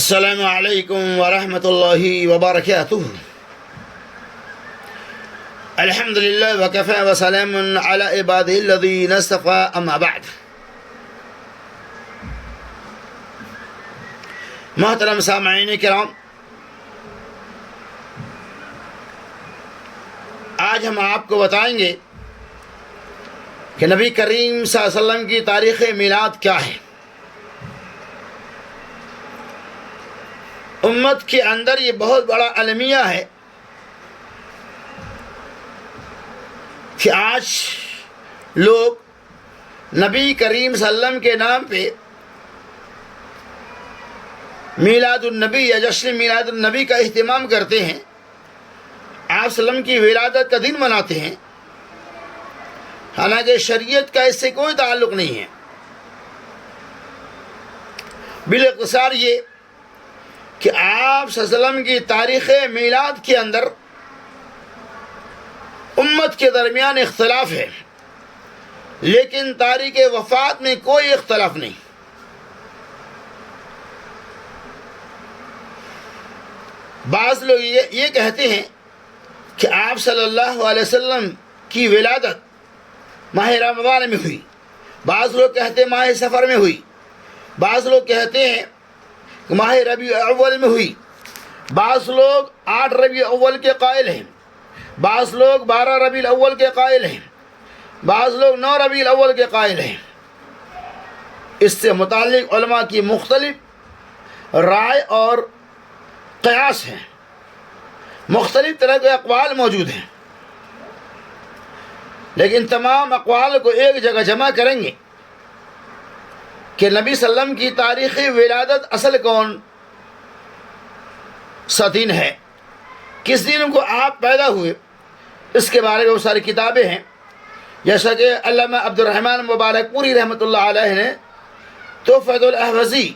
السلام علیکم ورحمۃ اللہ وبرکاتہ۔ الحمد للہ وکفی وسلام علی عبادہ الذین اصطفی، اما بعد۔ محترم سامعین کرام، آج ہم آپ کو بتائیں گے کہ نبی کریم صلی اللہ علیہ وسلم کی تاریخ میلاد کیا ہے۔ امت کے اندر یہ بہت بڑا المیہ ہے کہ آج لوگ نبی کریم صلی اللہ علیہ وسلم کے نام پہ میلاد النبی یا جشن میلاد النبی کا اہتمام کرتے ہیں، آپ صلی اللہ علیہ وسلم کی ولادت کا دن مناتے ہیں، حالانکہ شریعت کا اس سے کوئی تعلق نہیں ہے۔ بالاختصار یہ کہ آپ صلی اللہ علیہ وسلم کی تاریخ میلاد کے اندر امت کے درمیان اختلاف ہے، لیکن تاریخ وفات میں کوئی اختلاف نہیں۔ بعض لوگ یہ کہتے ہیں کہ آپ صلی اللہ علیہ وسلم کی ولادت ماہ رمضان میں ہوئی، بعض لوگ کہتے ہیں ماہ سفر میں ہوئی، بعض لوگ کہتے ہیں ماہ ربیع اول میں ہوئی، بعض لوگ 8 ربیع اول کے قائل ہیں، بعض لوگ 12 ربیع اول کے قائل ہیں، بعض لوگ 9 ربیع اول کے قائل ہیں۔ اس سے متعلق علماء کی مختلف رائے اور قیاس ہیں، مختلف طرح کے اقوال موجود ہیں، لیکن تمام اقوال کو ایک جگہ جمع کریں گے کہ نبی صلی اللہ علیہ وسلم کی تاریخی ولادت اصل کون سا دن ہے، کس دن کو آپ پیدا ہوئے، اس کے بارے میں بہت ساری کتابیں ہیں، جیسا کہ علامہ عبد الرحمن مبارک پوری رحمۃ اللہ علیہ نے تحفۃ الاحوذی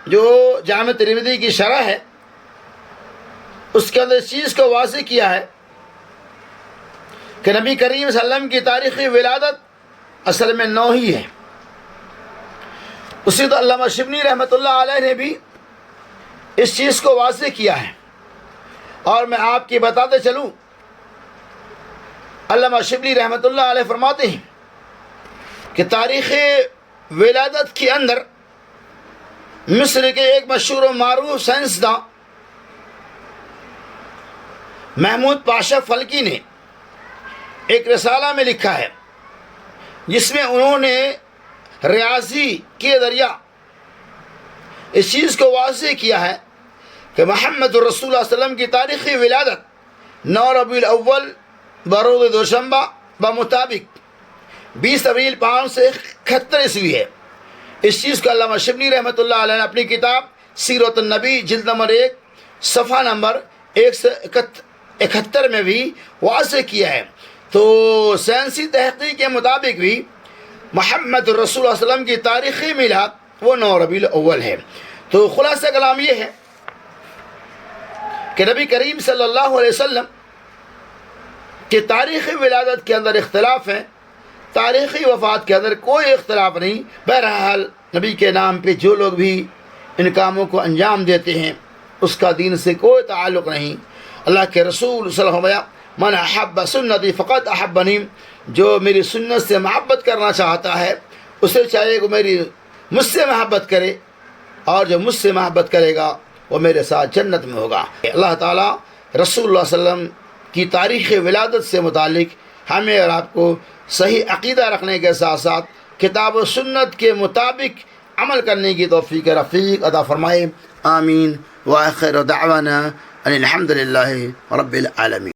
جو جامع ترمذی کی شرح ہے اس کے اندر اس چیز کو واضح کیا ہے کہ نبی کریم صلی اللہ علیہ وسلم کی تاریخی ولادت اصل میں 9 ہی ہے۔ اسی طرح علامہ شبلی رحمۃ اللہ علیہ نے بھی اس چیز کو واضح کیا ہے، اور میں آپ کی بتاتے چلوں، علامہ شبلی رحمۃ اللہ علیہ فرماتے ہیں کہ تاریخ ولادت کے اندر مصر کے ایک مشہور و معروف سائنسداں محمود پاشا فلکی نے ایک رسالہ میں لکھا ہے، جس میں انہوں نے ریاضی کے ذریعہ اس چیز کو واضح کیا ہے کہ محمد رسول اللہ صلی اللہ علیہ وسلم کی تاریخی ولادت 9 ربیع الاول بروز دوشنبہ بمطابق 20 اپریل 571 عیسوی ہے۔ اس چیز کو علامہ شبلی رحمۃ اللہ علیہ نے اپنی کتاب سیرت النبی جلد نمبر 1 صفحہ نمبر 171 میں بھی واضح کیا ہے۔ تو سائنسی تحقیق کے مطابق بھی محمد رسول اللہ صلی اللہ علیہ وسلم کی تاریخی میلاد وہ 9 ربیع الاول ہے۔ تو خلاصہ کلام یہ ہے کہ نبی کریم صلی اللہ علیہ وسلم کی تاریخی ولادت کے اندر اختلاف ہے، تاریخی وفات کے اندر کوئی اختلاف نہیں۔ بہرحال نبی کے نام پہ جو لوگ بھی ان کاموں کو انجام دیتے ہیں اس کا دین سے کوئی تعلق نہیں۔ اللہ کے رسول صلی اللہ علیہ وسلم من احب سنتی فقط احبنی، جو میری سنت سے محبت کرنا چاہتا ہے اسے چاہیے کہ مجھ سے محبت کرے، اور جو مجھ سے محبت کرے گا وہ میرے ساتھ جنت میں ہوگا۔ اللہ تعالیٰ رسول اللہ صلی اللہ علیہ وسلم کی تاریخ ولادت سے متعلق ہمیں اور آپ کو صحیح عقیدہ رکھنے کے ساتھ ساتھ کتاب و سنت کے مطابق عمل کرنے کی توفیق رفیق عطا فرمائے، آمین۔ وآخر دعوانا ان الحمد للہ رب العالمین۔